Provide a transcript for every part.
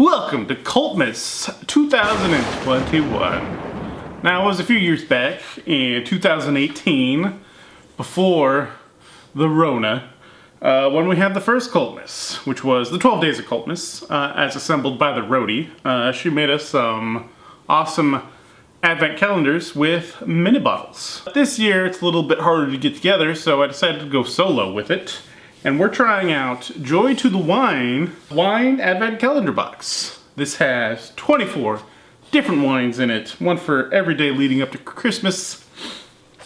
Welcome to Cultmas 2021. Now, it was a few years back in 2018, before the Rona, when we had the first Cultmas, which was the 12 Days of Cultmas, as assembled by the roadie. She made us some awesome advent calendars with mini bottles. This year, it's a little bit harder to get together, so I decided to go solo with it. And we're trying out Joy to the Wine Advent Calendar Box. This has 24 different wines in it, one for every day leading up to Christmas.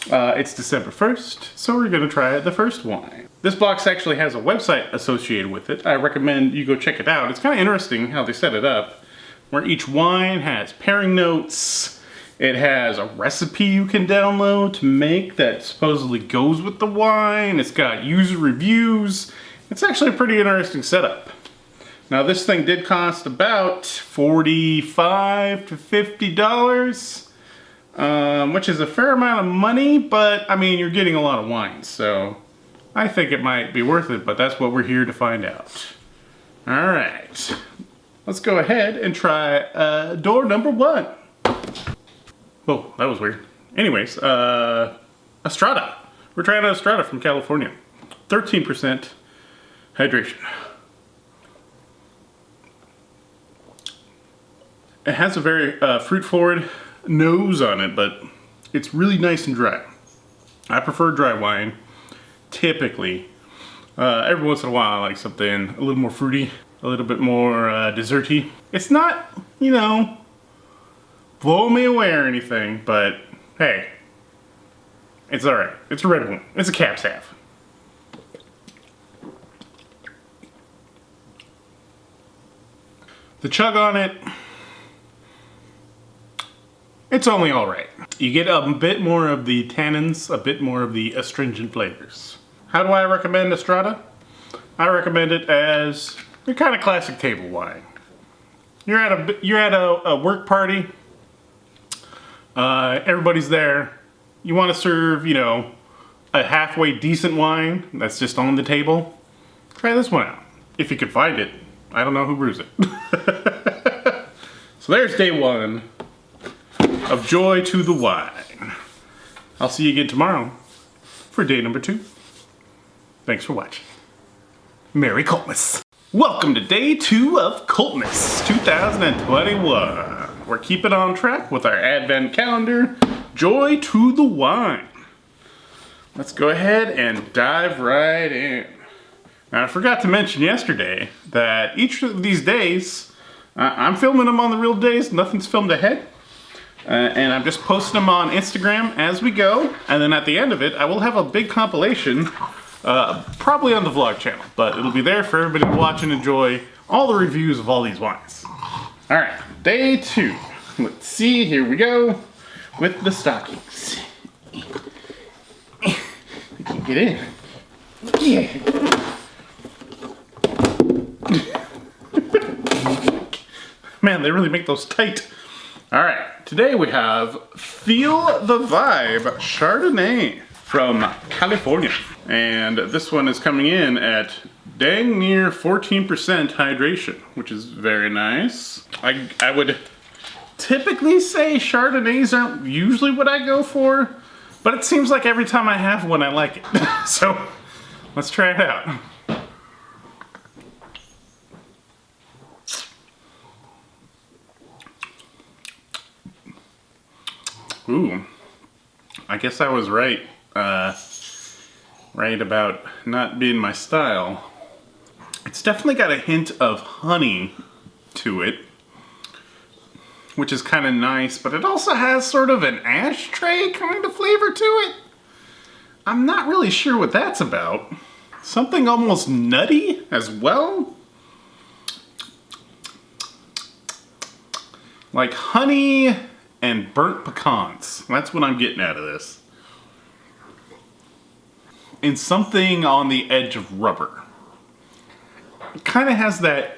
It's December 1st, so we're gonna try the first wine. This box actually has a website associated with it. I recommend you go check it out. It's kind of interesting how they set it up, where each wine has pairing notes. It has a recipe you can download to make that supposedly goes with the wine. It's got user reviews. It's actually a pretty interesting setup. Now, this thing did cost about $45 to $50, which is a fair amount of money, but I mean, you're getting a lot of wine, so I think it might be worth it, but that's what we're here to find out. All right, let's go ahead and try door number one. Oh, that was weird. Anyways, Estrada. We're trying out Estrada from California. 13% hydration. It has a very fruit-forward nose on it, but it's really nice and dry. I prefer dry wine, typically. Every once in a while, I like something a little more fruity, a little bit more desserty. It's not, you know, blow me away or anything, but hey, it's alright. It's a red one. It's a Cab Sav. The chug on it, it's only alright. You get a bit more of the tannins, a bit more of the astringent flavors. How do I recommend Estrada? I recommend it as your kind of classic table wine. You're at a work party. Everybody's there. You want to serve, you know, a halfway decent wine that's just on the table. Try this one out. If you can find it. I don't know who brews it. So there's day one of Joy to the Wine. I'll see you again tomorrow for day number 2. Thanks for watching. Merry Cultmas. Welcome to day 2 of Cultmas 2021. We're keeping on track with our advent calendar, Joy to the Wine. Let's go ahead and dive right in. Now, I forgot to mention yesterday that each of these days, I'm filming them on the real days, nothing's filmed ahead. And I'm just posting them on Instagram as we go. And then at the end of it, I will have a big compilation, probably on the vlog channel. But it'll be there for everybody to watch and enjoy all the reviews of all these wines. All right, day 2. Let's see, here we go with the stockings. I can't get in. Yeah. Man, they really make those tight. All right, today we have Feel the Vibe Chardonnay from California. And this one is coming in at dang near 14% hydration, which is very nice. I would typically say Chardonnays aren't usually what I go for, but it seems like every time I have one, I like it. So let's try it out. Ooh, I guess I was right. Right about not being my style. It's definitely got a hint of honey to it, which is kind of nice, but it also has sort of an ashtray kind of flavor to it. I'm not really sure what that's about. Something almost nutty as well. Like honey and burnt pecans. That's what I'm getting out of this. And something on the edge of rubber. It kind of has that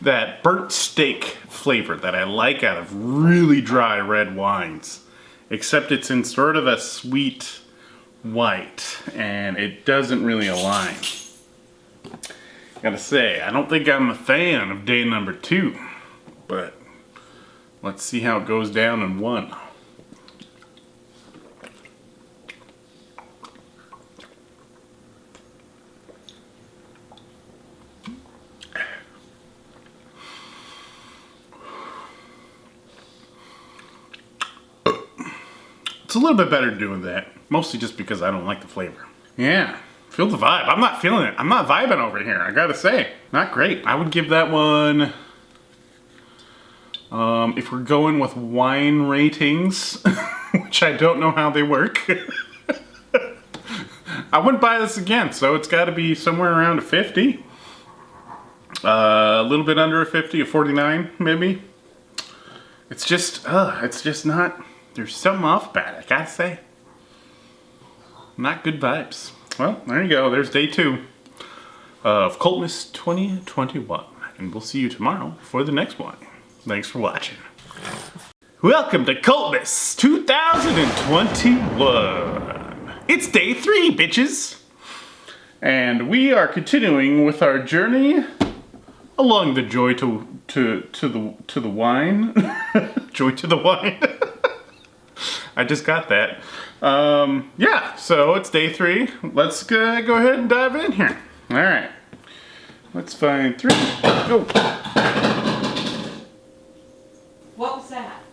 that burnt steak flavor that I like out of really dry red wines. Except it's in sort of a sweet white, and it doesn't really align. Gotta say, I don't think I'm a fan of day number 2, but let's see how it goes down in 1. It's a little bit better doing that, mostly just because I don't like the flavor. Yeah. Feel the vibe. I'm not feeling it. I'm not vibing over here, I gotta say. Not great. I would give that one, if we're going with wine ratings, which I don't know how they work, I wouldn't buy this again, so it's gotta be somewhere around a 50. A little bit under a 50, a 49 maybe. It's just not, there's something off about it, I gotta say. Not good vibes. Well, there you go. There's day 2 of Cultmas 2021. And we'll see you tomorrow for the next one. Thanks for watching. Welcome to Cultmas 2021. It's day 3, bitches. And we are continuing with our journey along the joy to the wine. Joy to the wine. I just got that. Yeah, so it's day 3. Let's go ahead and dive in here. All right. Let's find 3. Go. What was that?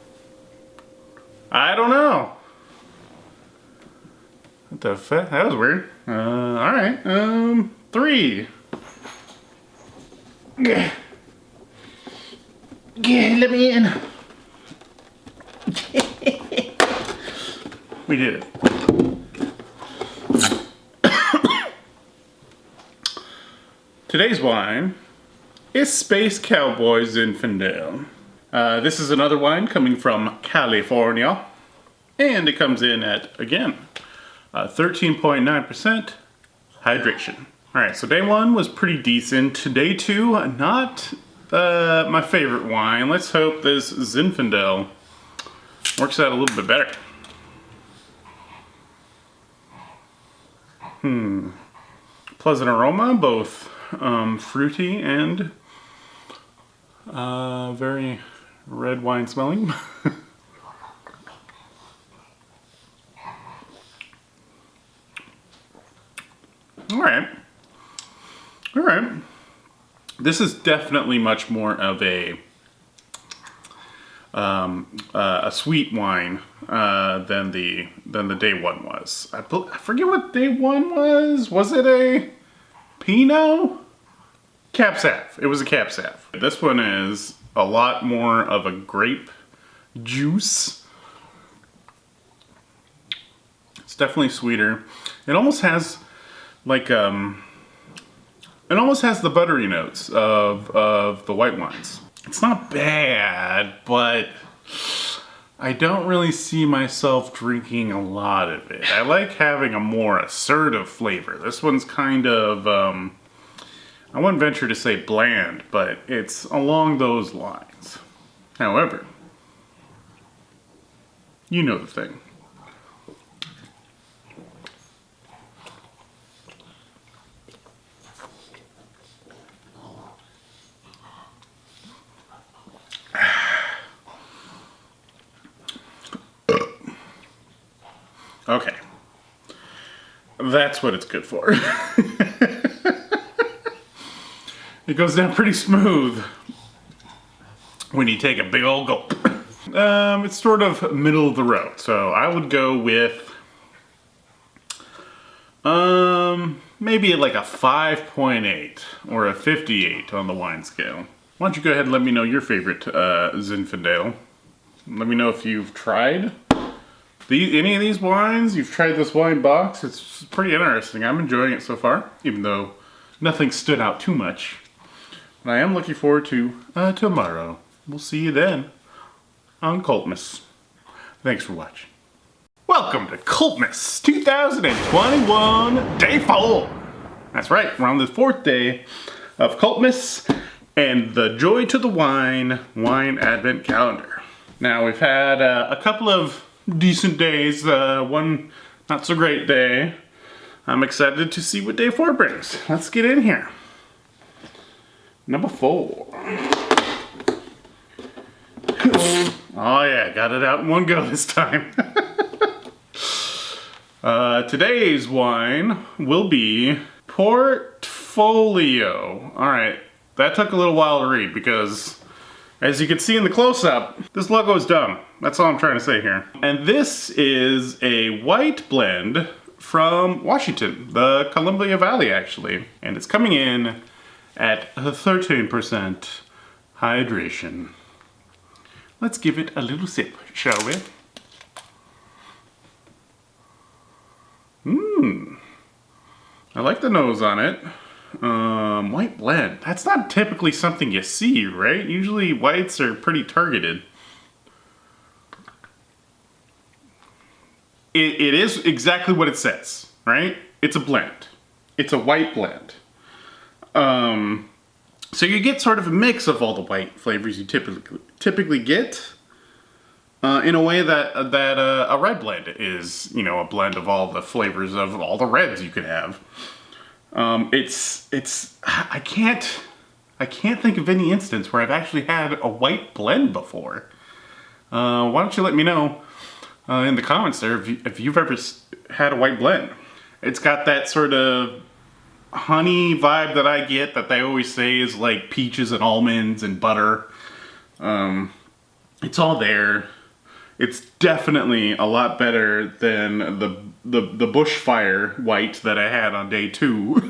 I don't know. What the fuck? That was weird. All right. 3. Yeah, let me in. We did it. Today's wine is Space Cowboy Zinfandel. This is another wine coming from California. And it comes in at, again, 13.9% hydration. Alright, so day 1 was pretty decent. Day 2, not my favorite wine. Let's hope this Zinfandel works out a little bit better. Pleasant aroma, both fruity and very red wine smelling. Alright. Alright. This is definitely much more of a sweet wine than the day 1 was. I forget what day 1 was. Was it a Pinot? Cab Sav. It was a Cab Sav. This one is a lot more of a grape juice. It's definitely sweeter. It almost has like it almost has the buttery notes of the white wines. It's not bad, but I don't really see myself drinking a lot of it. I like having a more assertive flavor. This one's kind of, I wouldn't venture to say bland, but it's along those lines. However, you know the thing. Okay. That's what it's good for. It goes down pretty smooth when you take a big old gulp. It's sort of middle of the road, so I would go with maybe like a 5.8 or a 58 on the wine scale. Why don't you go ahead and let me know your favorite Zinfandel. Let me know if you've tried any of these wines. You've tried this wine box. It's pretty interesting. I'm enjoying it so far, even though nothing stood out too much. And I am looking forward to tomorrow. We'll see you then on Cultmas. Thanks for watching. Welcome to Cultmas 2021, day 4. That's right, we're on the 4th day of Cultmas and the Joy to the Wine Advent Calendar. Now we've had a couple of decent days, one not so great day. I'm excited to see what day 4 brings. Let's get in here. Number 4. Oh yeah, got it out in one go this time. Today's wine will be Portfolio. Alright, that took a little while to read because, as you can see in the close-up, this logo is dumb. That's all I'm trying to say here. And this is a white blend from Washington, the Columbia Valley actually. And it's coming in at 13% hydration. Let's give it a little sip, shall we? I like the nose on it. White blend. That's not typically something you see, right? Usually whites are pretty targeted. It is exactly what it says, right? It's a blend. It's a white blend. So you get sort of a mix of all the white flavors you typically get, in a way that a red blend is, you know, a blend of all the flavors of all the reds you could have. I can't think of any instance where I've actually had a white blend before. Why don't you let me know in the comments there if you've ever had a white blend. It's got that sort of honey vibe that I get that they always say is like peaches and almonds and butter. It's all there. It's definitely a lot better than the bushfire white that I had on day 2.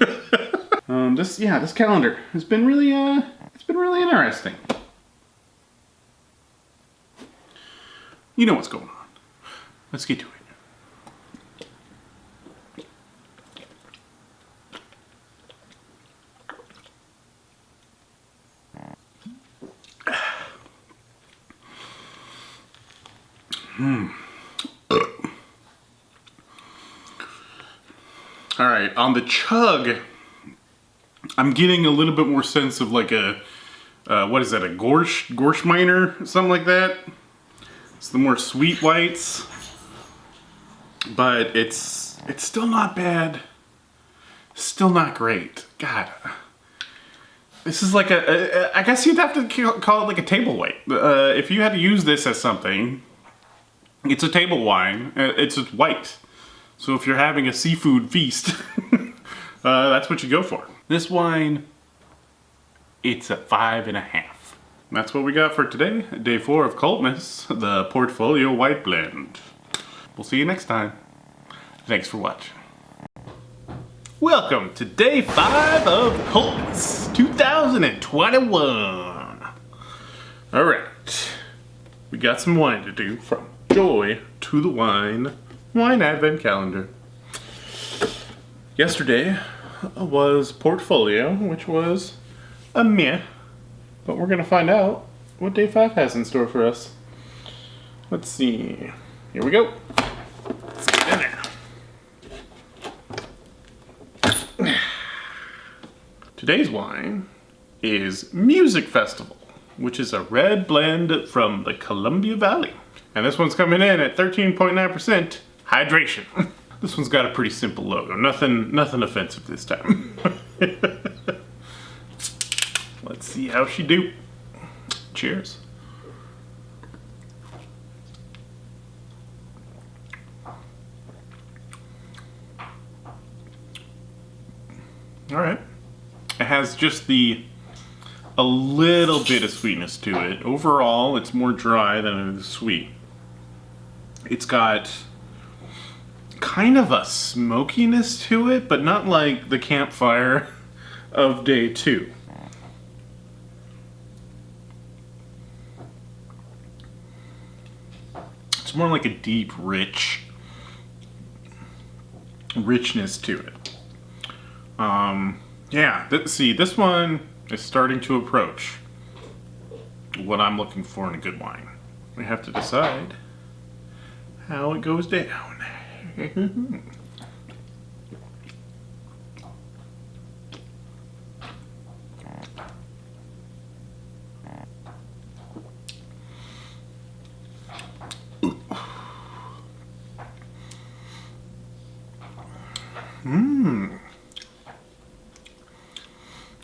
This calendar has been really interesting. You know what's going on. Let's get to it. All right, on the chug, I'm getting a little bit more sense of like a, what is that, a Gorschmeiner, something like that. It's the more sweet whites, but it's still not bad. Still not great. God, this is like I guess you'd have to call it like a table white. If you had to use this as something, it's a table wine. It's white. So if you're having a seafood feast, that's what you go for. This wine, it's a 5.5. That's what we got for today. Day 4 of Cultmas, the Portfolio White Blend. We'll see you next time. Thanks for watching. Welcome to Day 5 of Cultmas 2021. Alright, we got some wine to do from Joy to the Wine Advent Calendar. Yesterday was Portfolio, which was a meh, but we're gonna find out what Day 5 has in store for us. Let's see. Here we go. Let's get in there. Today's wine is Music Festival, which is a red blend from the Columbia Valley. And this one's coming in at 13.9% hydration. This one's got a pretty simple logo. Nothing offensive this time. Let's see how she do. Cheers. All right. It has just a little bit of sweetness to it. Overall, it's more dry than it is sweet. It's got kind of a smokiness to it, but not like the campfire of day 2. It's more like a deep, richness to it. See, this one is starting to approach what I'm looking for in a good wine. We have to decide how it goes down.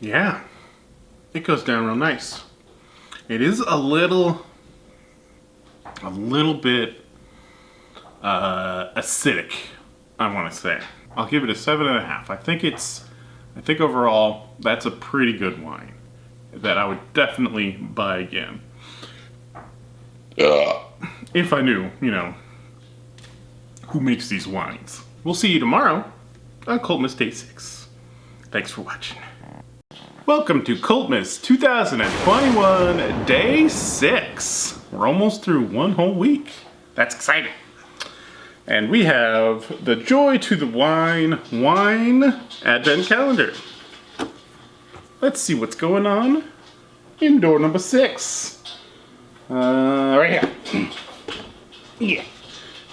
Yeah, it it goes down real nice. It is a little bit acidic, I want to say. I'll give it a 7.5. I think overall that's a pretty good wine that I would definitely buy again. If I knew, you know, who makes these wines. We'll see you tomorrow on Cultmas Day 6. Thanks for watching. Welcome to Cultmas 2021 Day 6. We're almost through one whole week. That's exciting. And we have the Joy to the Wine Advent Calendar. Let's see what's going on in door number 6. Right here. Yeah.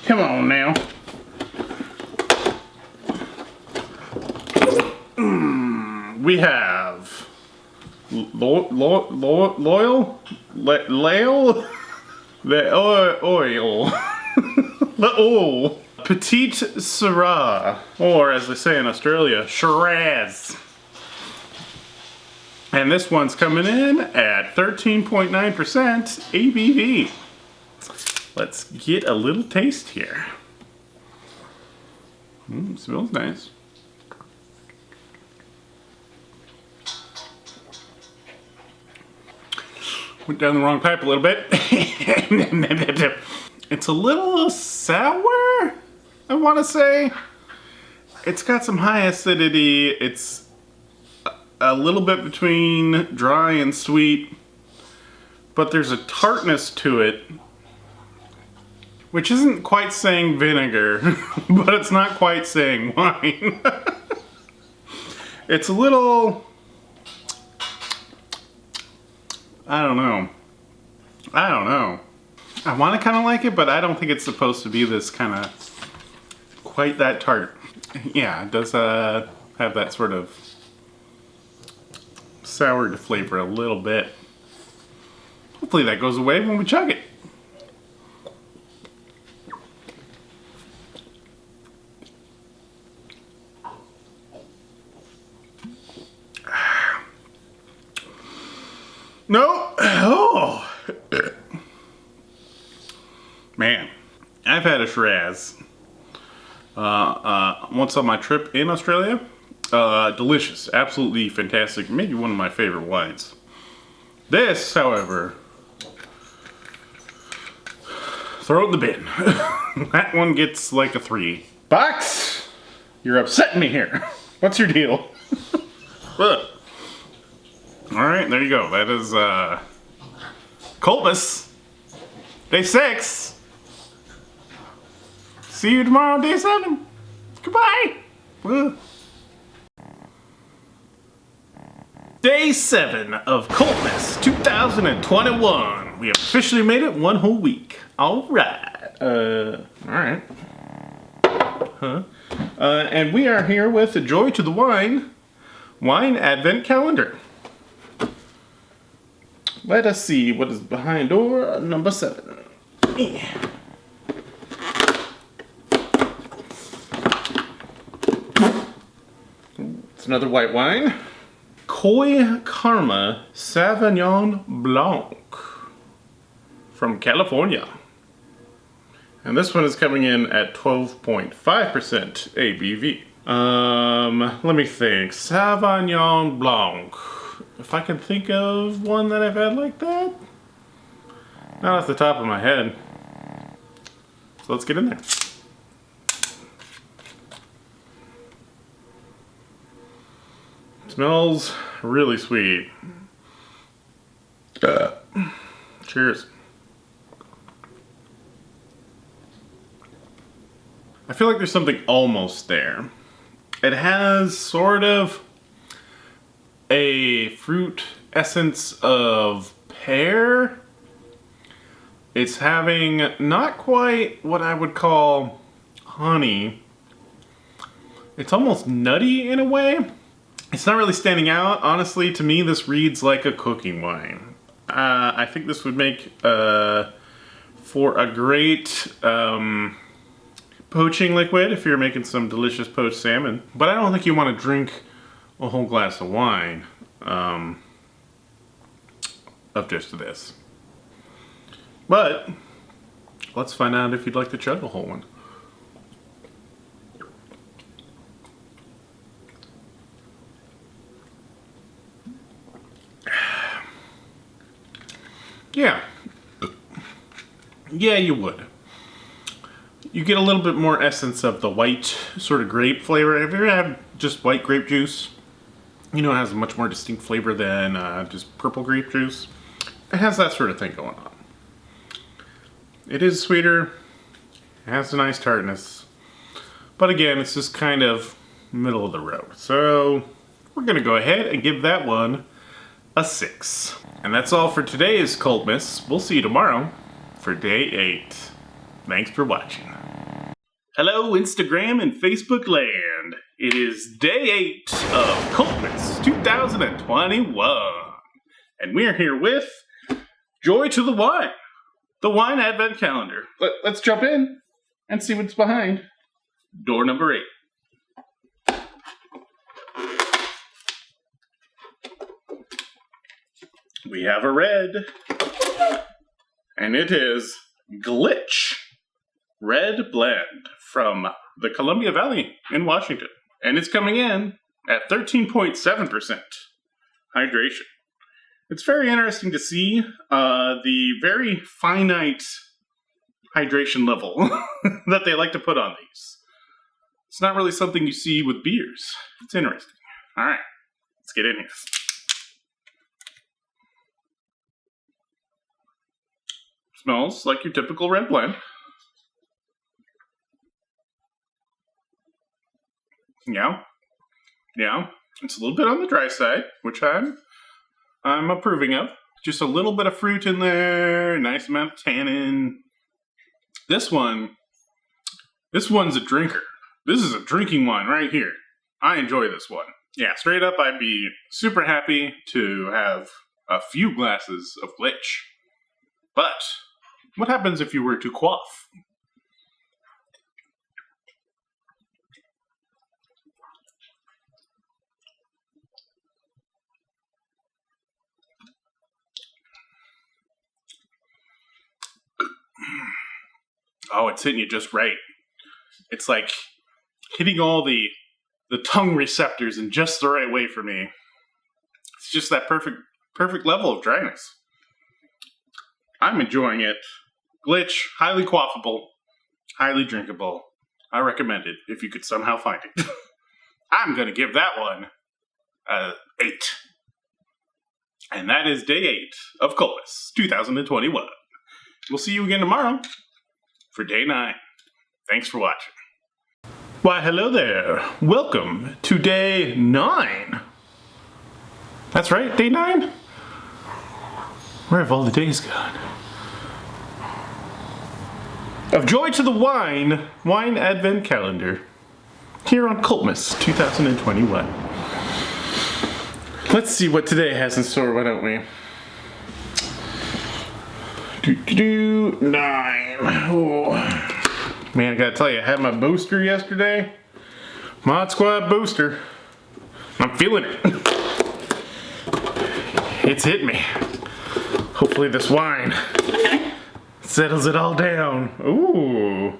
Come on now. We have oil, Petite Syrah, or as they say in Australia, Shiraz. And this one's coming in at 13.9% ABV. Let's get a little taste here. Smells nice. Went down the wrong pipe a little bit. It's a little sour, I want to say. It's got some high acidity. It's a little bit between dry and sweet, but there's a tartness to it, which isn't quite saying vinegar, but it's not quite saying wine. It's a little... I don't know. I want to kind of like it, but I don't think it's supposed to be this kind of quite that tart. Yeah, it does have that sort of sour flavor a little bit. Hopefully that goes away when we chug it. No. Oh. Man, I've had a Shiraz once on my trip in Australia. Delicious, absolutely fantastic. Maybe one of my favorite wines. This, however, throw it in the bin. That one gets like a 3. Box, you're upsetting me here. What's your deal? Look. Alright, there you go. That is Cultmas Day 6. See you tomorrow, Day 7. Goodbye. Day 7 of Cultmas 2021. We have officially made it one whole week. Alright. Alright. And we are here with the Joy to the Wine Advent Calendar. Let us see what is behind door number 7. Yeah. It's another white wine. Koi Karma Sauvignon Blanc from California. And this one is coming in at 12.5% ABV. Let me think. Sauvignon Blanc. If I can think of one that I've had like that. Not off the top of my head. So let's get in there. Smells really sweet. Cheers. I feel like there's something almost there. It has sort of a fruit essence of pear. It's having not quite what I would call honey. It's almost nutty in a way. It's not really standing out. Honestly, to me, this reads like a cooking wine. I think this would make for a great poaching liquid if you're making some delicious poached salmon. But I don't think you want to drink a whole glass of wine of just this. But let's find out if you'd like to chug a whole one. Yeah. Yeah, you would. You get a little bit more essence of the white sort of grape flavor. Have you ever had just white grape juice? You know, it has a much more distinct flavor than just purple grape juice. It has that sort of thing going on. It is sweeter. It has a nice tartness. But again, it's just kind of middle of the road. So we're going to go ahead and give that one a 6. And that's all for today's Cultmas. We'll see you tomorrow for day 8. Thanks for watching. Hello, Instagram and Facebook land. It is day 8 of Cultmas 2021. And we're here with Joy to the Wine, the wine advent calendar. Let's jump in and see what's behind door number 8. We have a red, and it is Glitch Red Blend from the Columbia Valley in Washington. And it's coming in at 13.7% hydration. It's very interesting to see the very finite hydration level that they like to put on these. It's not really something you see with beers. It's interesting. All right, let's get in here. Smells like your typical red blend. Yeah, it's a little bit on the dry side, which I'm approving of. Just a little bit of fruit in there, nice amount of tannin. This one's a drinker. This is a drinking wine right here. I enjoy this one. Yeah, straight up, I'd be super happy to have a few glasses of Glitch. But what happens if you were to quaff? Oh, it's hitting you just right. It's like hitting all the tongue receptors in just the right way for me. It's just that perfect level of dryness. I'm enjoying it. Glitch, highly quaffable, highly drinkable. I recommend it if you could somehow find it. I'm going to give that one a 8. And that is day 8 of Cultmas 2021. We'll see you again tomorrow for day 9. Thanks for watching. Why, hello there. Welcome to day 9. That's right, day 9? Where have all the days gone? Of Joy to the Wine Advent Calendar, here on Cultmas 2021. Let's see what today has in store, why don't we? 9. Oh. Man, I gotta tell you, I had my booster yesterday. Mod Squad booster. I'm feeling it. It's hit me. Hopefully this wine settles it all down. Ooh.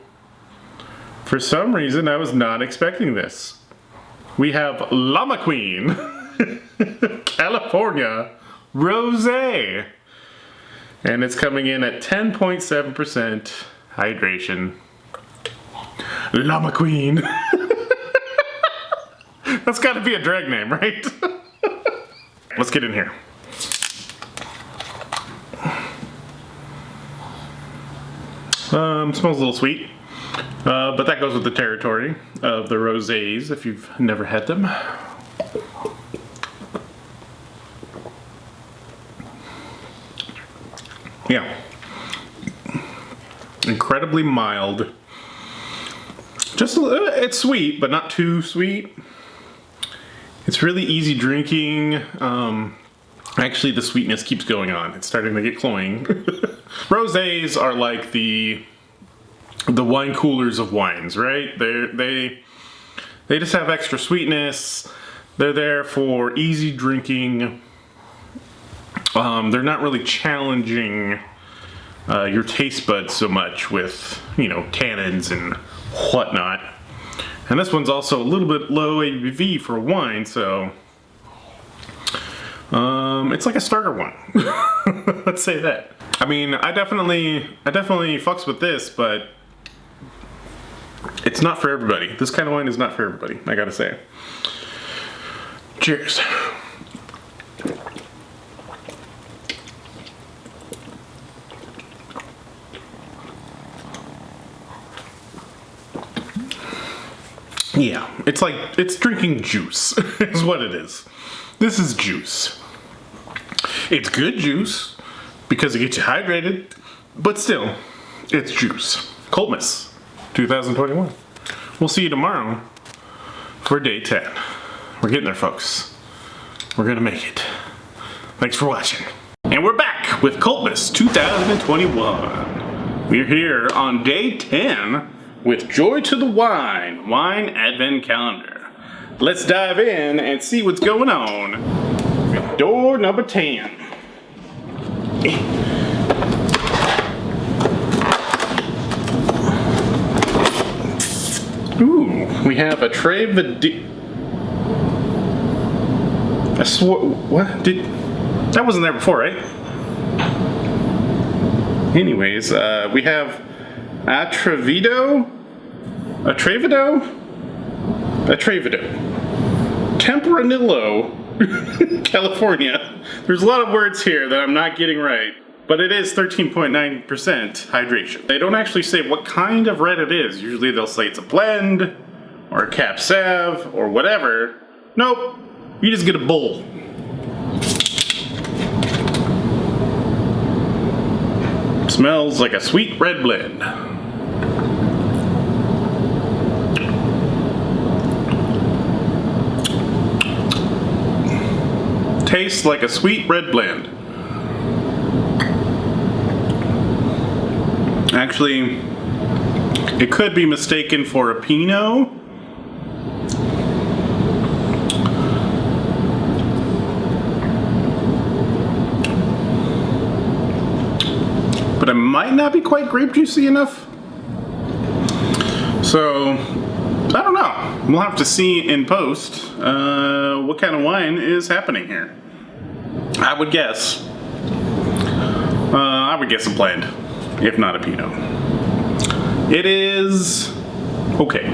For some reason, I was not expecting this. We have Llama Queen, California Rosé. And it's coming in at 10.7% hydration. Llama Queen. That's gotta be a drag name, right? Let's get in here. Smells a little sweet, but that goes with the territory of the rosés if you've never had them. Yeah, incredibly mild. Just it's sweet, but not too sweet. It's really easy drinking. Actually, the sweetness keeps going on. It's starting to get cloying. Rosés are like the wine coolers of wines, right? They just have extra sweetness. They're there for easy drinking. They're not really challenging your taste buds so much with, you know, tannins and whatnot. And this one's also a little bit low ABV for wine, so it's like a starter one. Let's say that. I mean, I definitely fucks with this, but it's not for everybody. This kind of wine is not for everybody, I gotta say. Cheers. Yeah, it's drinking juice, is what it is. This is juice. It's good juice, because it gets you hydrated, but still, it's juice. Cultmas, 2021. We'll see you tomorrow for day 10. We're getting there, folks. We're gonna make it. Thanks for watching. And we're back with Cultmas 2021. We're here on day 10 with Joy to the Wine Advent Calendar. Let's dive in and see what's going on with door number 10. Ooh, we have a Trevido. I swore, what? That wasn't there before, right? Anyways, we have a Trevido, Tempranillo, California. There's a lot of words here that I'm not getting right, but it is 13.9% hydration. They don't actually say what kind of red it is. Usually they'll say it's a blend, or a Cap Sav, or whatever. Nope, you just get a bowl. Smells like a sweet red blend. Tastes like a sweet red blend. Actually, it could be mistaken for a Pinot. But it might not be quite grape juicy enough. So, I don't know. We'll have to see in post what kind of wine is happening here. I would guess a blend, if not a Pinot. It is okay.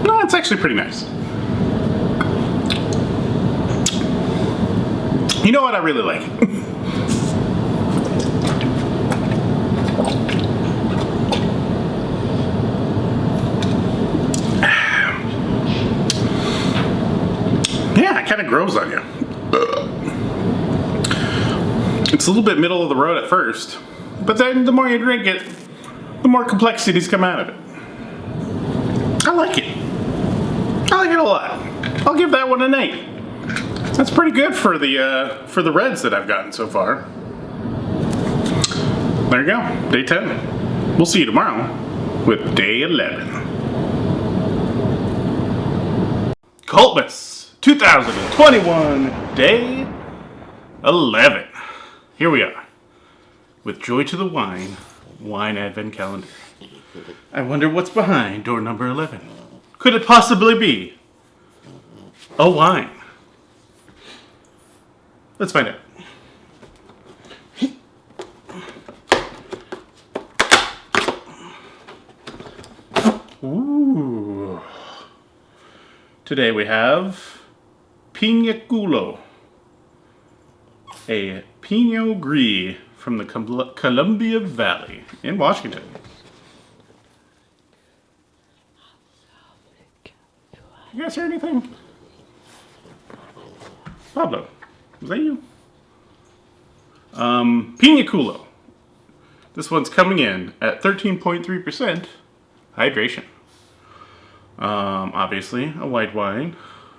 No, it's actually pretty nice. You know what I really like? Yeah, it kind of grows on you. It's a little bit middle of the road at first, but then the more you drink it, the more complexities come out of it. I like it. I like it a lot. I'll give that one an 8. That's pretty good for the reds that I've gotten so far. There you go, day 10. We'll see you tomorrow with day 11. Cultmas 2021, day 11. Here we are with Joy to the Wine Advent Calendar. I wonder what's behind door number 11. Could it possibly be a wine? Let's find out. Ooh. Today we have Pinakulo, a Pinot Gris from the Columbia Valley in Washington. You guys hear anything? Pablo, was that you? Pinakulo. This one's coming in at 13.3% hydration. Obviously, a white wine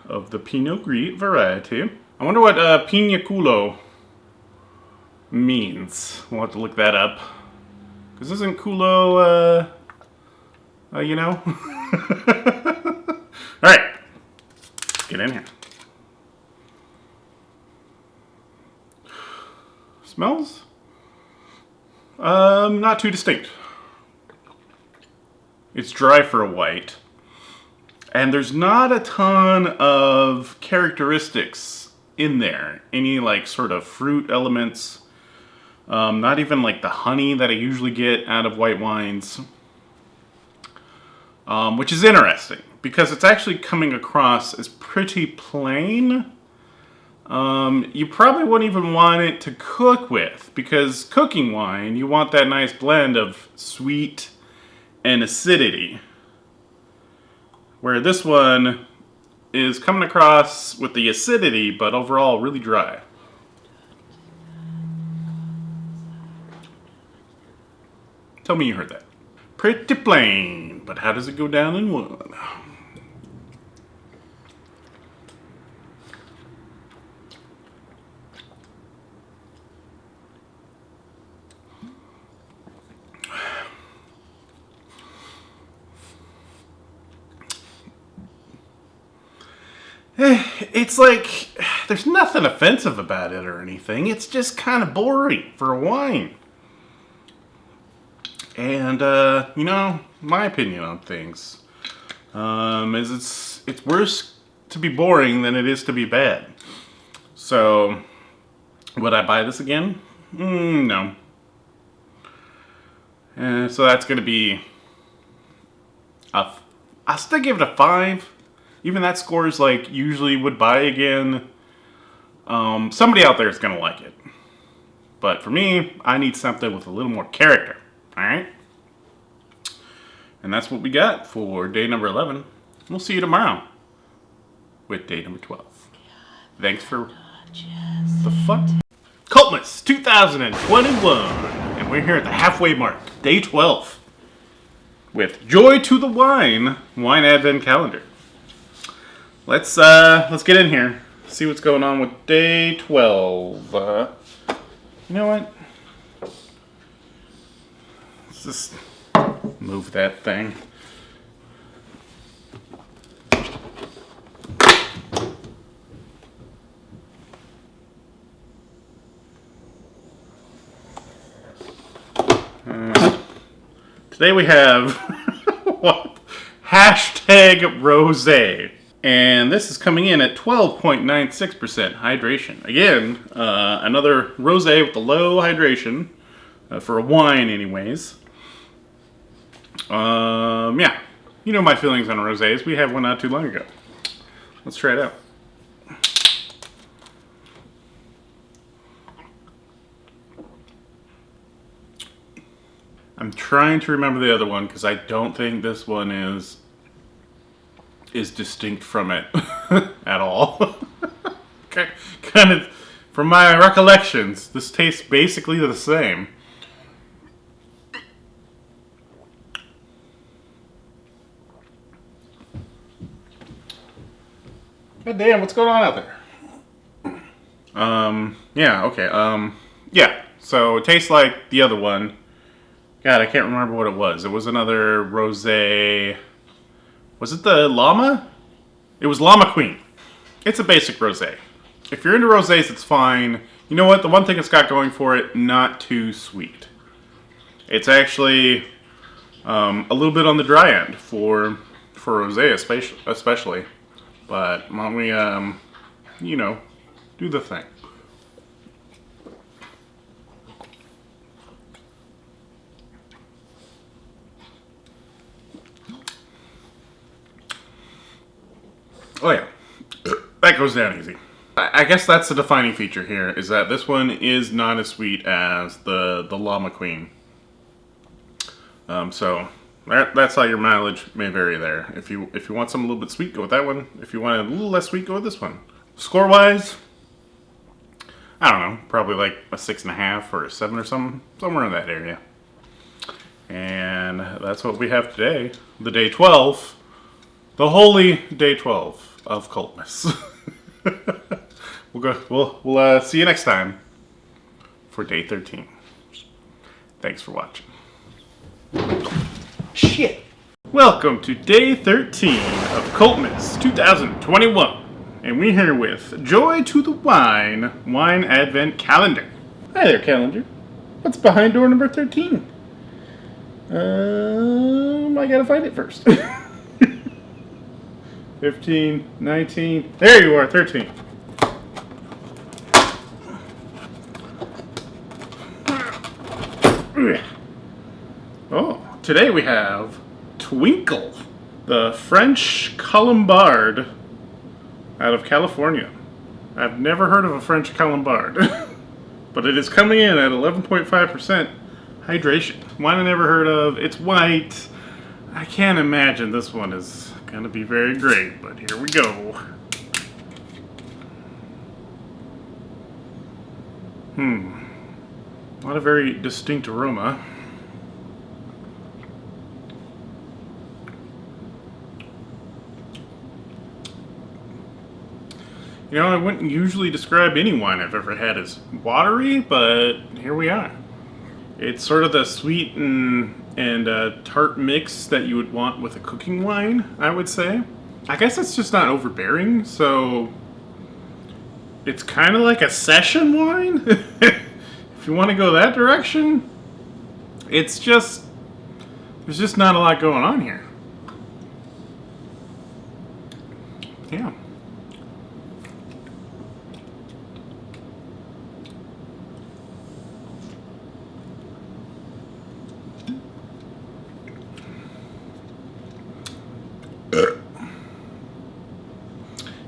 of the Pinot Gris variety. I wonder what Pinakulo means. We'll have to look that up. Because isn't Kulo, you know? Alright, get in here. Smells? Not too distinct. It's dry for a white. And there's not a ton of characteristics in there. Any like sort of fruit elements. Not even like the honey that I usually get out of white wines. Which is interesting because it's actually coming across as pretty plain. You probably wouldn't even want it to cook with, because cooking wine, you want that nice blend of sweet and acidity. Where this one is coming across with the acidity, but overall really dry. Tell me you heard that. Pretty plain, but how does it go down in one? It's like, there's nothing offensive about it or anything. It's just kind of boring for a wine. And, you know, my opinion on things is it's worse to be boring than it is to be bad. So, would I buy this again? No. So that's going to be, I'll still give it a 5. Even that score is like, usually would buy again. Somebody out there is going to like it. But for me, I need something with a little more character. Alright? And that's what we got for day number 11. We'll see you tomorrow with day number 12. Thanks for... The fuck? Cultmas 2021. And we're here at the halfway mark. Day 12. With Joy to the Wine Advent Calendar. Let's get in here. See what's going on with day 12. You know what? Let's just move that thing. Today we have what? Hashtag rosé. And this is coming in at 12.96% hydration. Again, another rosé with the low hydration, for a wine anyways. Yeah, you know my feelings on rosés. We had one not too long ago. Let's try it out. I'm trying to remember the other one because I don't think this one is distinct from it at all. Kind of, from my recollections, this tastes basically the same. God damn, what's going on out there? Yeah, okay, yeah, so it tastes like the other one. God, I can't remember what it was. It was another rosé. Was it the Llama? It was Llama Queen. It's a basic rosé. If you're into rosés, it's fine. You know what? The one thing it's got going for it, not too sweet. It's actually a little bit on the dry end for rosé especially. But why don't we, you know, do the thing. Oh yeah, that goes down easy. I guess that's the defining feature here, is that this one is not as sweet as the Llama Queen. So that's how your mileage may vary there. If you want something a little bit sweet, go with that one. If you want it a little less sweet, go with this one. Score wise, I don't know, probably like a 6.5 or a 7 or something, somewhere in that area. And that's what we have today, the day 12, the holy day 12 of Cultmas. We'll see you next time for day 13. Thanks for watching. Shit. Welcome to day 13 of Cultmas 2021. And we're here with Joy to the Wine Advent Calendar. Hi there, calendar. What's behind door number 13? I gotta find it first. 15, 19, there you are, 13. Oh, today we have Twinkle, the French Colombard out of California. I've never heard of a French Colombard, but it is coming in at 11.5% hydration. Wine I never heard of. It's white. I can't imagine this one is going to be very great, but here we go. Not a very distinct aroma. You know, I wouldn't usually describe any wine I've ever had as watery, but here we are. It's sort of the sweet and tart mix that you would want with a cooking wine, I would say. I guess it's just not overbearing, so it's kind of like a session wine. If you want to go that direction, there's just not a lot going on here. Yeah.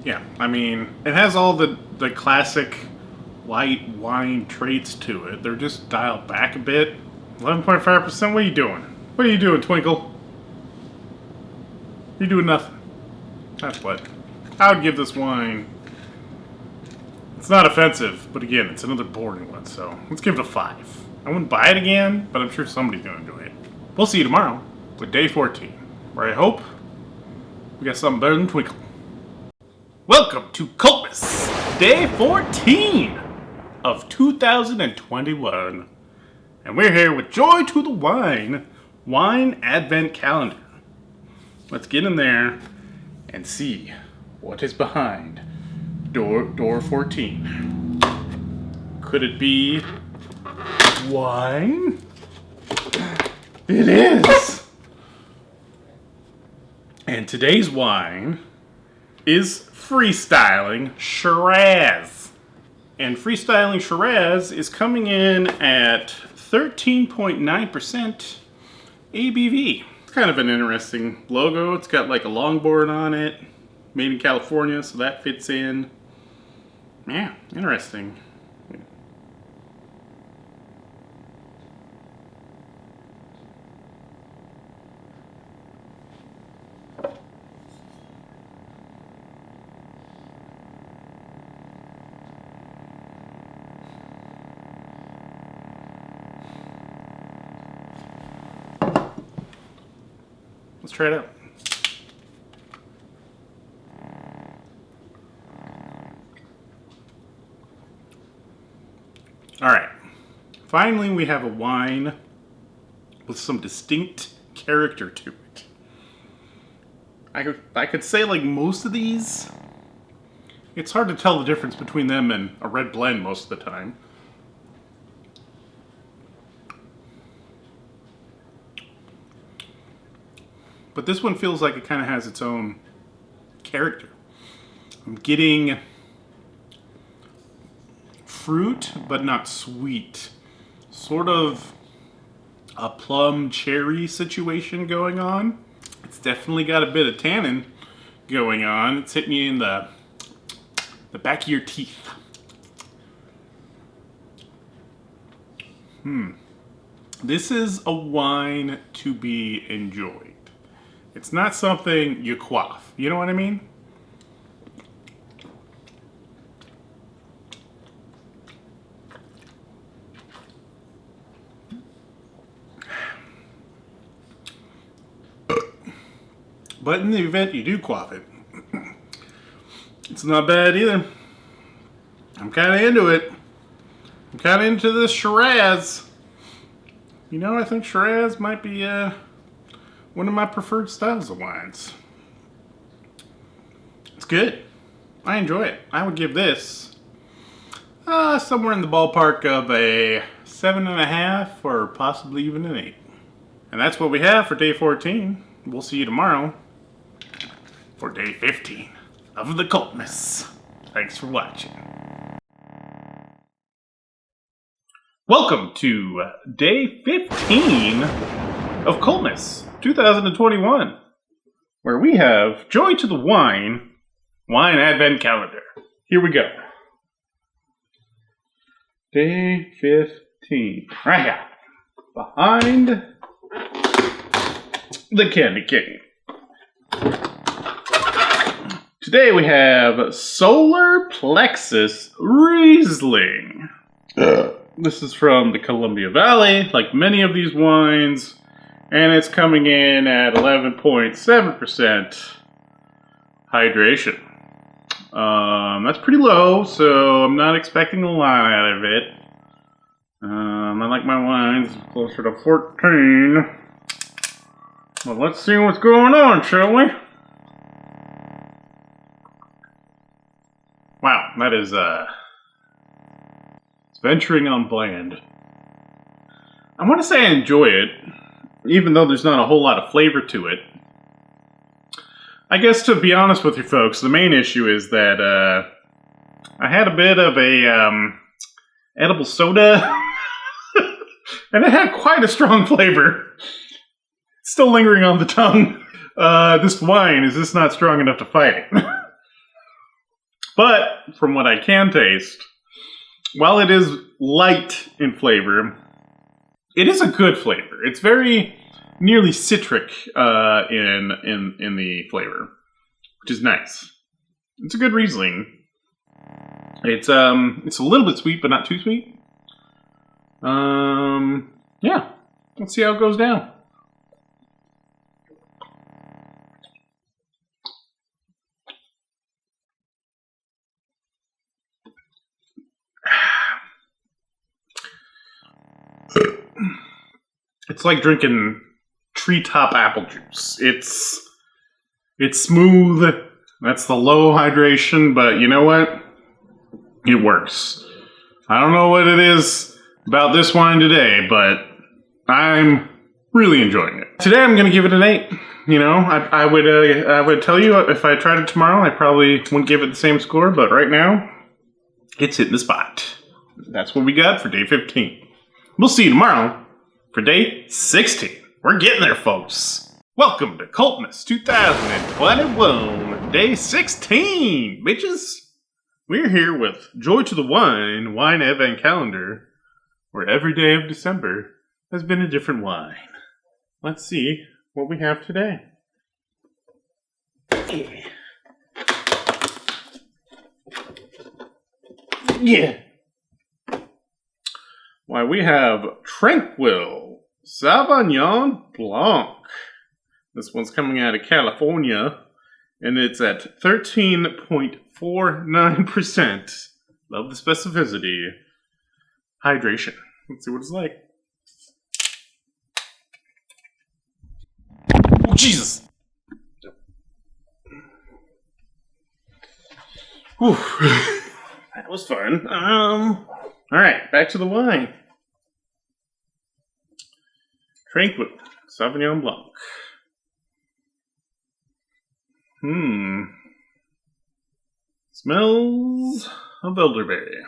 Yeah, I mean, it has all the classic white wine traits to it. They're just dialed back a bit. 11.5%, what are you doing? What are you doing, Twinkle? You're doing nothing. That's what. I would give this wine... It's not offensive, but again, it's another boring one, so let's give it a 5. I wouldn't buy it again, but I'm sure somebody's going to enjoy it. We'll see you tomorrow with day 14, where I hope we got something better than Twinkle. Welcome to Cultmas, day 14 of 2021. And we're here with Joy to the Wine Advent Calendar. Let's get in there and see what is behind door 14. Could it be wine? It is! And today's wine is Freestyling Shiraz. And Freestyling Shiraz is coming in at 13.9% ABV. It's kind of an interesting logo. It's got like a longboard on it, made in California, so that fits in. Yeah, interesting. Let's try it out. All right. Finally, we have a wine with some distinct character to it. I could say like most of these, it's hard to tell the difference between them and a red blend most of the time. But this one feels like it kind of has its own character. I'm getting fruit, but not sweet. Sort of a plum cherry situation going on. It's definitely got a bit of tannin going on. It's hitting you in the back of your teeth. This is a wine to be enjoyed. It's not something you quaff. You know what I mean? But in the event you do quaff it, it's not bad either. I'm kind of into it. I'm kind of into this Shiraz. You know, I think Shiraz might be one of my preferred styles of wines. It's good. I enjoy it. I would give this somewhere in the ballpark of a 7.5 or possibly even an 8. And that's what we have for day 14. We'll see you tomorrow for day 15 of the Cultmas. Thanks for watching. Welcome to day 15 of Cultmas 2021, where we have Joy to the Wine Advent Calendar. Here we go. Day 15. Right here. Behind the Candy King. Today we have Solar Plexus Riesling. This is from the Columbia Valley, like many of these wines, and it's coming in at 11.7% hydration. That's pretty low, so I'm not expecting a lot out of it. I like my wines closer to 14. Well, let's see what's going on, shall we? Wow, that is, it's venturing on bland. I want to say I enjoy it, even though there's not a whole lot of flavor to it. I guess, to be honest with you folks, the main issue is that, I had a bit of a, edible soda, and it had quite a strong flavor. It's still lingering on the tongue. This wine is just not strong enough to fight it. But, from what I can taste, while it is light in flavor, it is a good flavor. It's very nearly citric in the flavor, which is nice. It's a good Riesling. It's a little bit sweet, but not too sweet. Yeah. Let's see how it goes down. It's like drinking treetop apple juice. It's smooth. That's the low hydration, but you know what? It works. I don't know what it is about this wine today, but I'm really enjoying it. Today I'm going to give it an 8. You know, I would tell you if I tried it tomorrow, I probably wouldn't give it the same score, but right now, it's hitting the spot. That's what we got for day 15. We'll see you tomorrow for day 16. We're getting there, folks. Welcome to Cultmas 2021, day 16, bitches. We're here with Joy to the Wine Advent Calendar, where every day of December has been a different wine. Let's see what we have today. Yeah. Why, we have Tranquil Sauvignon Blanc. This one's coming out of California, and it's at 13.49%. Love the specificity. Hydration. Let's see what it's like. Oh, Jesus! Whew. That was fun. Alright, back to the wine. Tranquil Sauvignon Blanc. Smells of elderberry.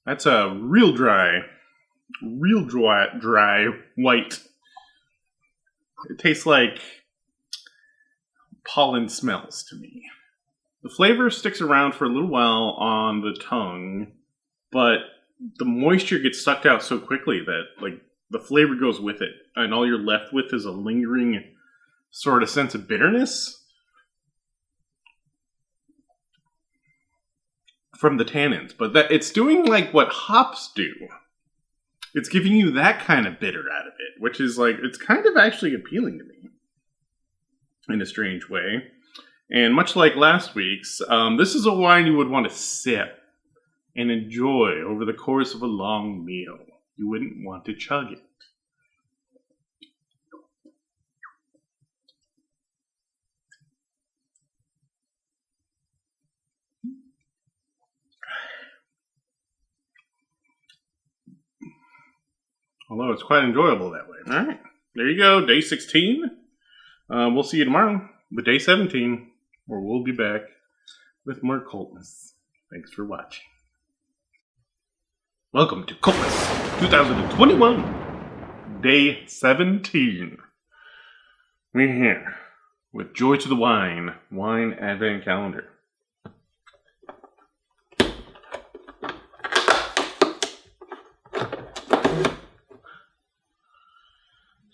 That's a real dry white. It tastes like pollen smells to me. The flavor sticks around for a little while on the tongue, but the moisture gets sucked out so quickly that, like, the flavor goes with it, and all you're left with is a lingering sort of sense of bitterness from the tannins. But that it's doing like what hops do. It's giving you that kind of bitter out of it, which is like, it's kind of actually appealing to me in a strange way. And much like last week's, this is a wine you would want to sip and enjoy over the course of a long meal. You wouldn't want to chug it. Although it's quite enjoyable that way. All right, there you go, day 16. We'll see you tomorrow with day 17, where we'll be back with more Cultmas. Thanks for watching. Welcome to Cultmas 2021, day 17. We're here with Joy to the Wine Advent Calendar.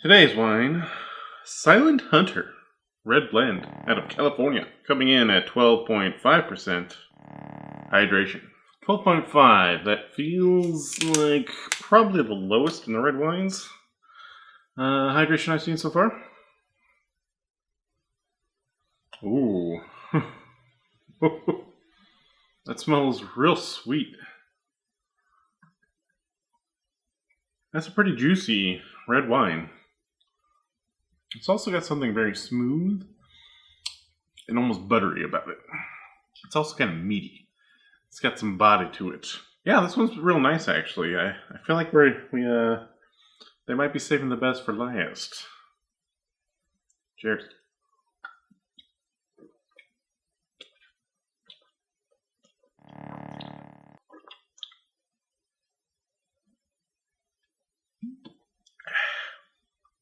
Today's wine, Silent Hunter, red blend out of California, coming in at 12.5% hydration. 12.5, that feels like probably the lowest in the red wines hydration I've seen so far. Ooh. That smells real sweet. That's a pretty juicy red wine. It's also got something very smooth and almost buttery about it. It's also kind of meaty. It's got some body to it. Yeah, this one's real nice actually. I feel like they might be saving the best for last. Cheers.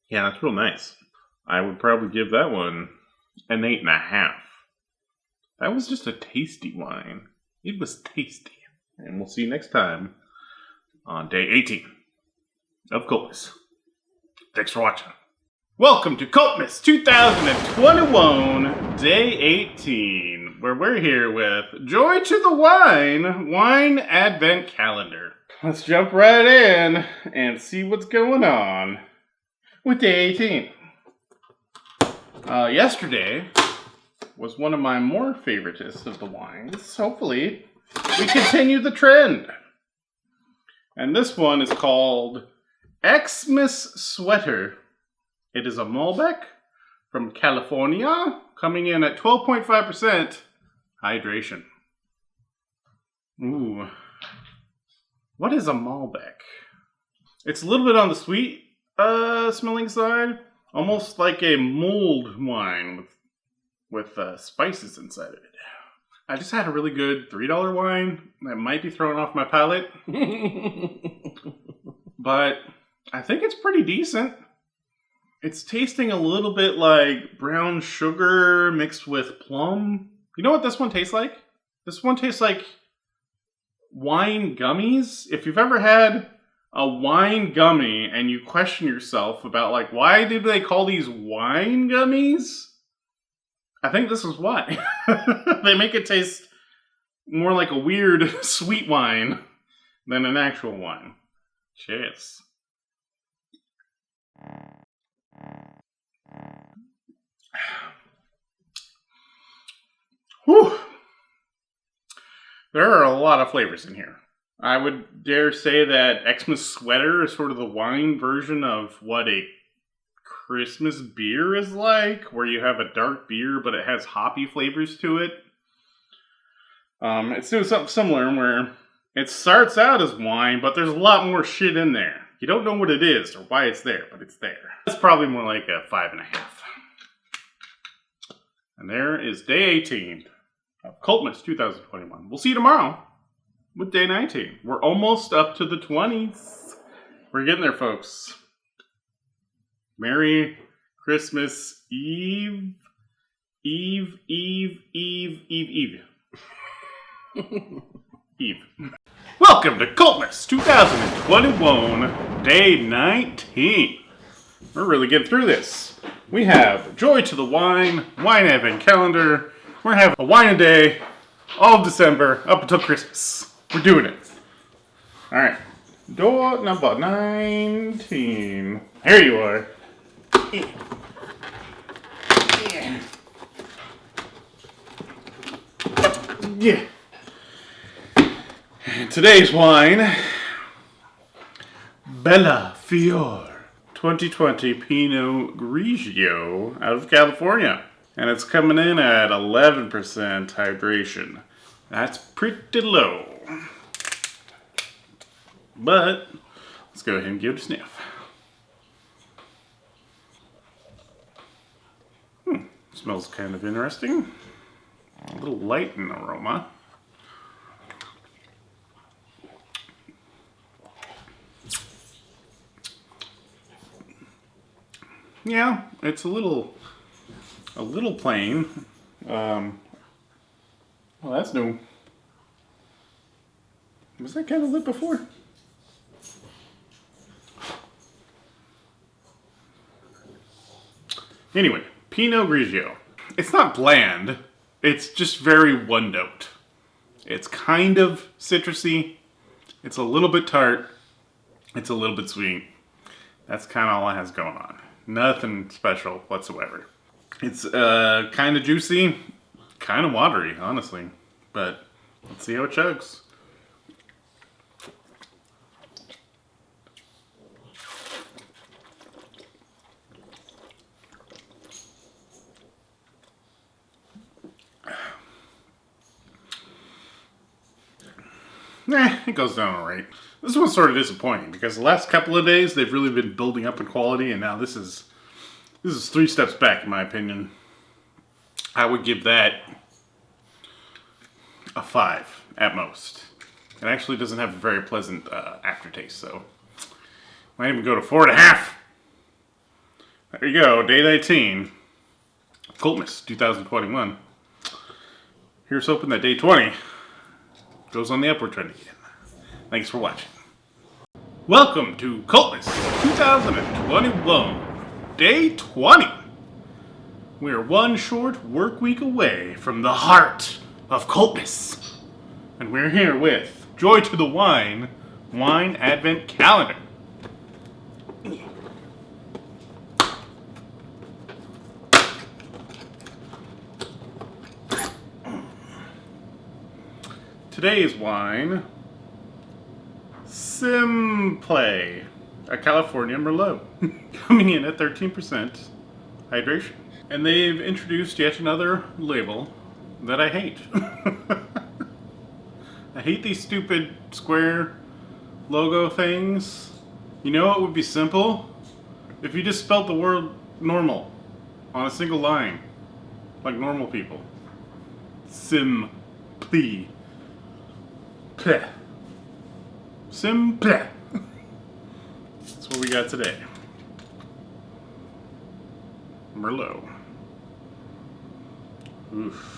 Yeah, that's real nice. I would probably give that one an 8.5. That was just a tasty wine. It was tasty. And we'll see you next time on day 18 of Cultmas. Thanks for watching. Welcome to Cultmas 2021, day 18, where we're here with Joy to the Wine Advent Calendar. Let's jump right in and see what's going on with day 18. Yesterday was one of my more favoritist of the wines. Hopefully, we continue the trend. And this one is called Xmas Sweater. It is a Malbec from California, coming in at 12.5% hydration. Ooh. What is a Malbec? It's a little bit on the sweet smelling side. Almost like a mulled wine with spices inside of it. I just had a really good $3 wine that might be throwing off my palate. But I think it's pretty decent. It's tasting a little bit like brown sugar mixed with plum. You know what this one tastes like? This one tastes like wine gummies. If you've ever had a wine gummy and you question yourself about like, why did they call these wine gummies? I think this is why. They make it taste more like a weird sweet wine than an actual wine. Cheers. Whew. There are a lot of flavors in here. I would dare say that Xmas Sweater is sort of the wine version of what a Christmas beer is like, where you have a dark beer, but it has hoppy flavors to it. It's doing something similar where it starts out as wine, but there's a lot more shit in there. You don't know what it is or why it's there, but it's there. It's probably more like a 5.5. And there is day 18 of Cultmas 2021. We'll see you tomorrow with day 19. We're almost up to the 20s. We're getting there, folks. Merry Christmas Eve. Eve. Welcome to Cultmas 2021, day 19. We're really getting through this. We have Joy to the Wine Advent Calendar. We're having a wine a day all of December up until Christmas. We're doing it. All right. Door number 19. Here you are. Yeah. Today's wine, Bella Fior 2020 Pinot Grigio out of California. And it's coming in at 11% hydration. That's pretty low. But let's go ahead and give it a sniff. Smells kind of interesting. A little light in aroma. Yeah, it's a little plain. Well, that's new. Was that kind of lit before? Anyway, Pinot Grigio. It's not bland. It's just very one note. It's kind of citrusy. It's a little bit tart. It's a little bit sweet. That's kind of all it has going on. Nothing special whatsoever. It's kind of juicy, kind of watery, honestly. But let's see how it chugs. It goes down alright. This one's sort of disappointing because the last couple of days they've really been building up in quality, and now this is 3 steps back in my opinion. I would give that a 5 at most. It actually doesn't have a very pleasant aftertaste, so might even go to 4.5. There you go, day 19, Cultmas 2021. Here's hoping that day 20 goes on the upward trend again. Thanks for watching. Welcome to Cultmas 2021, day 20. We're one short work week away from the heart of Cultmas. And we're here with Joy to the Wine Advent Calendar. Today's wine, Simple, a California Merlot, coming in at 13% hydration. And they've introduced yet another label that I hate. I hate these stupid square logo things. You know what would be simple? If you just spelled the word normal on a single line, like normal people. Simple. Simple. That's what we got today. Merlot. Oof.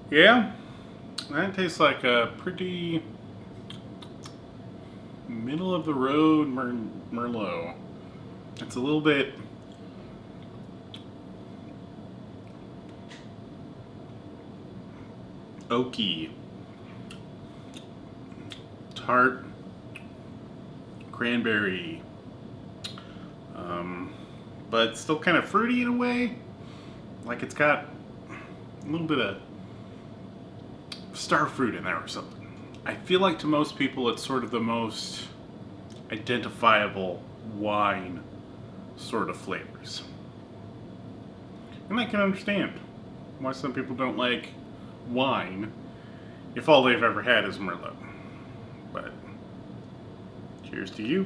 Yeah, that tastes like a pretty middle of the road Merlot. It's a little bit oaky, tart, cranberry, but still kind of fruity in a way. Like it's got a little bit of star fruit in there or something. I feel like to most people it's sort of the most identifiable wine sort of flavors. And I can understand why some people don't like wine if all they've ever had is Merlot. But cheers to you.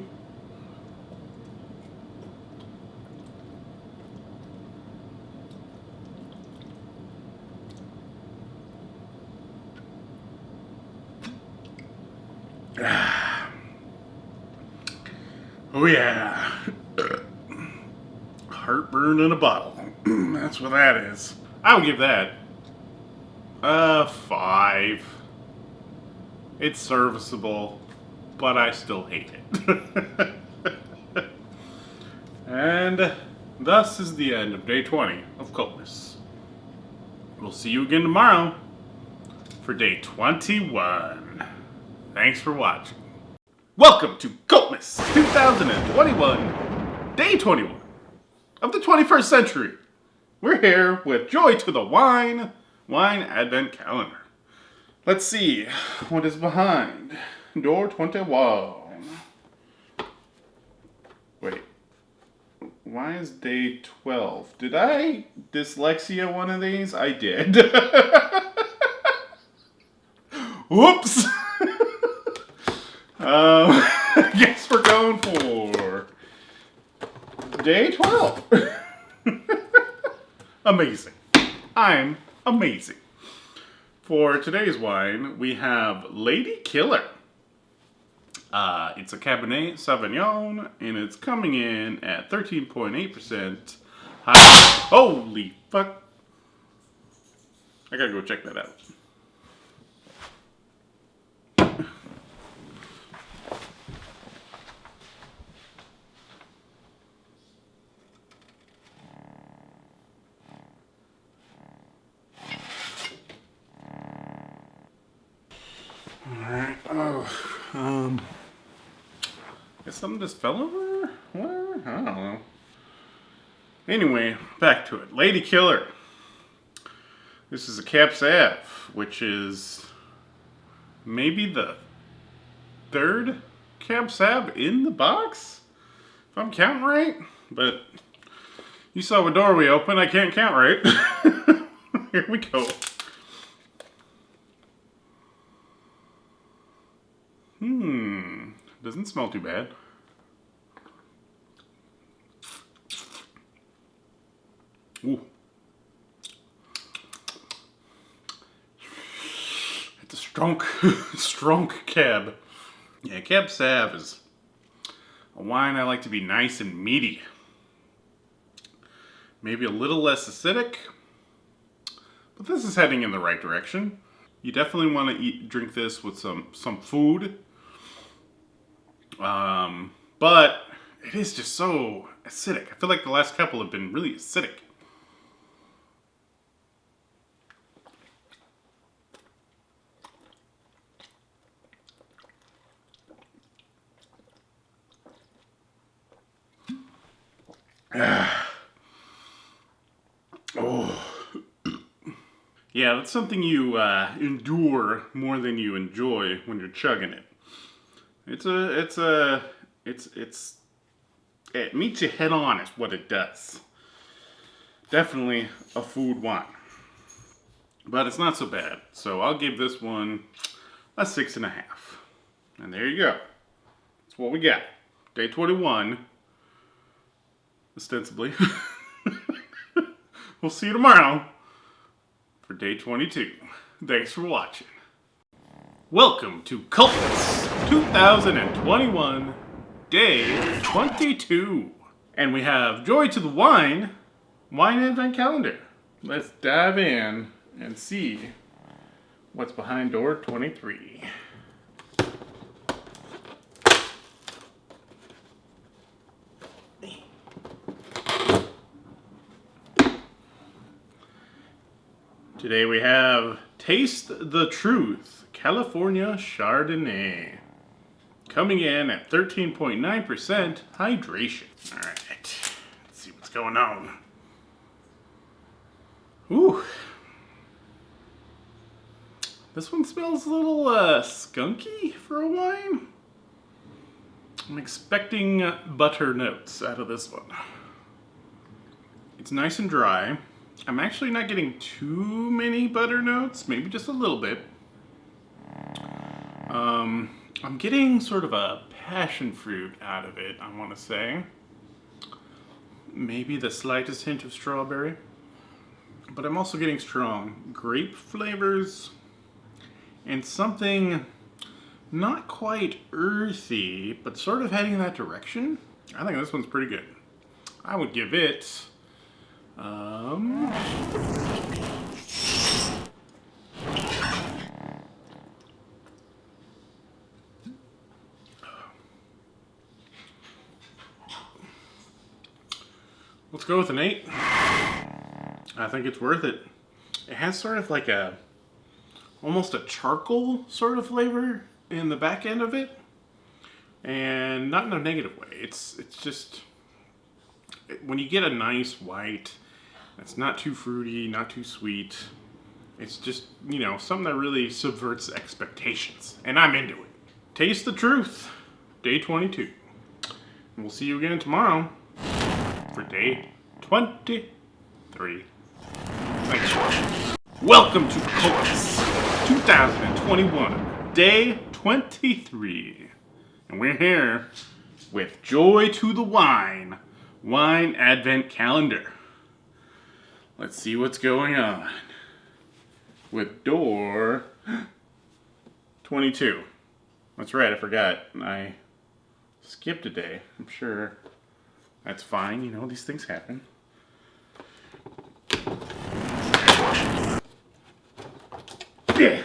Oh yeah. Heartburn in a bottle. That's what that is. I would give that 5. It's serviceable, but I still hate it. And thus is the end of day 20 of Cultmas. We'll see you again tomorrow for day 21. Thanks for watching. Welcome to Cultmas 2021, day 21 of the 21st century. We're here with Joy to the Wine Advent Calendar. Let's see what is behind door 21. Wait, why is day 12? Did I dyslexia one of these? I did. Whoops. I guess we're going for day 12. amazing. I'm amazing. For today's wine, we have Lady Killer. It's a Cabernet Sauvignon, and it's coming in at 13.8%. Holy fuck. I gotta go check that out. Alright, guess something just fell over? Whatever? I don't know. Anyway, back to it. Lady Killer. This is a Cab Sav, which is maybe the third Cab Sav in the box? If I'm counting right. But you saw a doorway open, I can't count right. Here we go. Doesn't smell too bad. Ooh. It's a strong, strong cab. Yeah, Cab Sav is a wine I like to be nice and meaty. Maybe a little less acidic, but this is heading in the right direction. You definitely want to drink this with some food. But it is just so acidic. I feel like the last couple have been really acidic. Oh. Yeah, that's something you endure more than you enjoy when you're chugging it. It meets you head on is what it does. Definitely a food wine. But it's not so bad. So I'll give this one a 6.5. And there you go. That's what we got. Day 21. Ostensibly. We'll see you tomorrow for day 22. Thanks for watching. Welcome to Cultmas 2021, day 22. And we have Joy to the Wine Advent Calendar. Let's dive in and see what's behind door 23. Today we have Taste the Truth California Chardonnay. Coming in at 13.9% hydration. Alright, let's see what's going on. Ooh. This one smells a little skunky for a wine. I'm expecting butter notes out of this one. It's nice and dry. I'm actually not getting too many butter notes, maybe just a little bit. I'm getting sort of a passion fruit out of it, I want to say. Maybe the slightest hint of strawberry. But I'm also getting strong grape flavors and something not quite earthy, but sort of heading in that direction. I think this one's pretty good. I would give it let's go with an 8. I think it's worth it. It has sort of like almost a charcoal sort of flavor in the back end of it. And not in a negative way. It's just, when you get a nice white, that's not too fruity, not too sweet. It's just, you know, something that really subverts expectations. And I'm into it. Taste the Truth, day 22. And we'll see you again tomorrow for day 23. Thanks for watching. Welcome to Cultmas 2021, day 23. And we're here with Joy to the Wine Advent Calendar. Let's see what's going on with door 22. That's right, I forgot. I skipped a day. I'm sure that's fine. You know, these things happen. Yeah.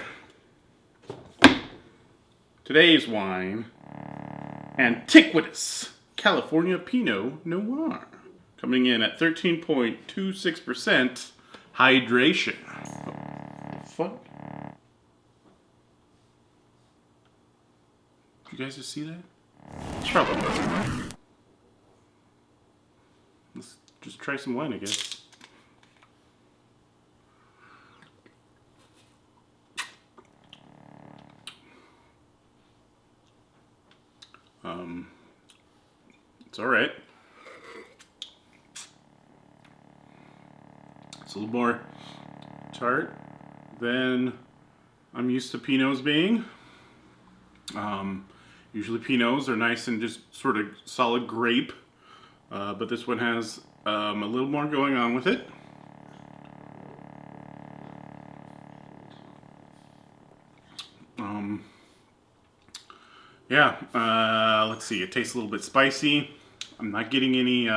Today's wine, Antiquitous California Pinot Noir, coming in at 13.26% hydration. What the fuck? Did you guys just see that? Probably. Let's just try some wine, I guess. It's alright. It's a little more tart than I'm used to Pinots being. Usually Pinots are nice and just sort of solid grape, but this one has a little more going on with it. Let's see. It tastes a little bit spicy. I'm not getting any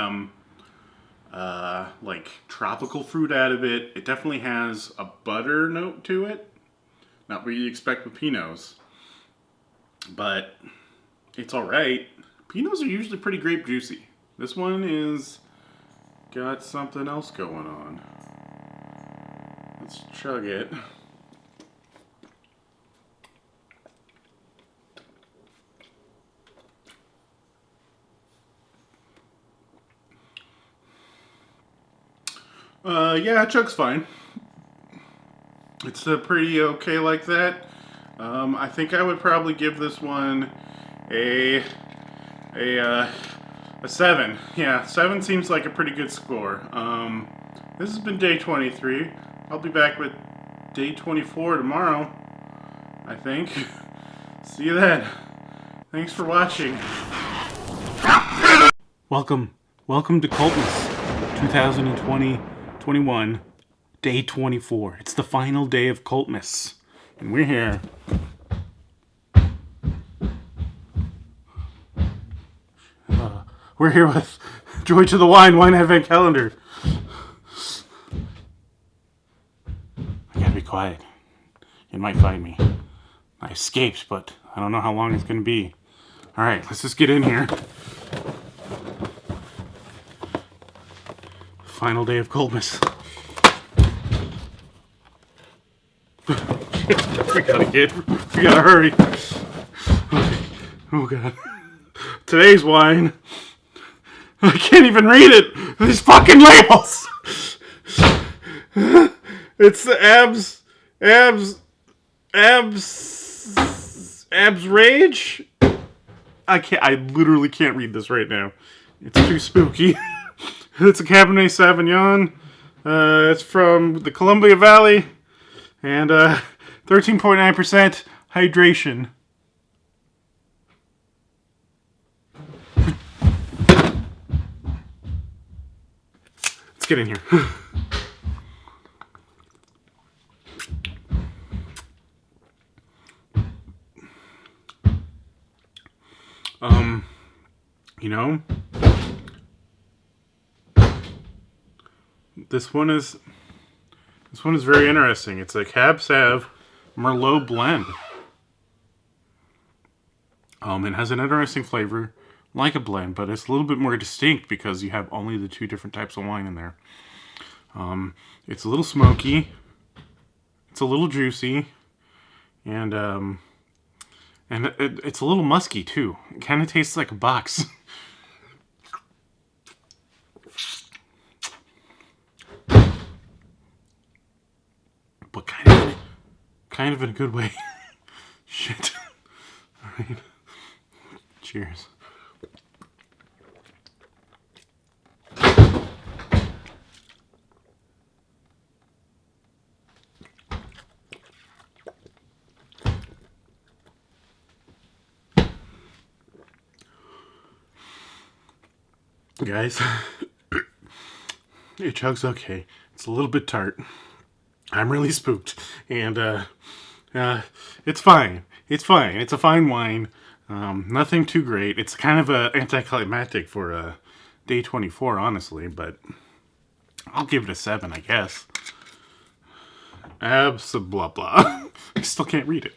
like tropical fruit out of it. It definitely has a butter note to it. Not what you expect with Pinots, but it's all right. Pinots are usually pretty grape juicy. This one is got something else going on. Let's chug it. Yeah, chug's fine. It's pretty okay like that. I think I would probably give this one a 7. Yeah, 7 seems like a pretty good score. This has been day 23. I'll be back with day 24 tomorrow, I think. See you then. Thanks for watching. Welcome to Cultmas 2020-21, day 24. It's the final day of Cultmas, and we're here. We're here with Joy to the Wine Advent Calendar. I gotta be quiet. It might find me. I escaped, but I don't know how long it's gonna be. Alright, let's just get in here. Final day of Cultmas. We gotta hurry. Okay. Oh god. Today's wine. I can't even read it. These fucking labels. It's the abs rage. I literally can't read this right now. It's too spooky. It's a Cabernet Sauvignon. It's from the Columbia Valley. And 13.9% hydration. Let's get in here. You know, this one is very interesting. It's a Cab Sav Merlot blend. It has an interesting flavor, like a blend, but it's a little bit more distinct because you have only the two different types of wine in there. It's a little smoky, it's a little juicy, and it's a little musky too. It kind of tastes like a box. But kind of in a good way. Shit. Alright. Cheers. Guys, It chugs okay. It's a little bit tart. I'm really spooked. And it's fine. It's fine. It's a fine wine. Nothing too great. It's kind of anticlimactic for day 24, honestly, but I'll give it a 7, I guess. Blah blah. I still can't read it.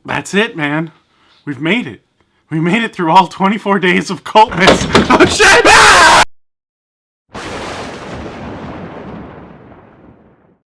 That's it, man. We've made it. We made it through all 24 days of Cultmas. Oh shit! Ah!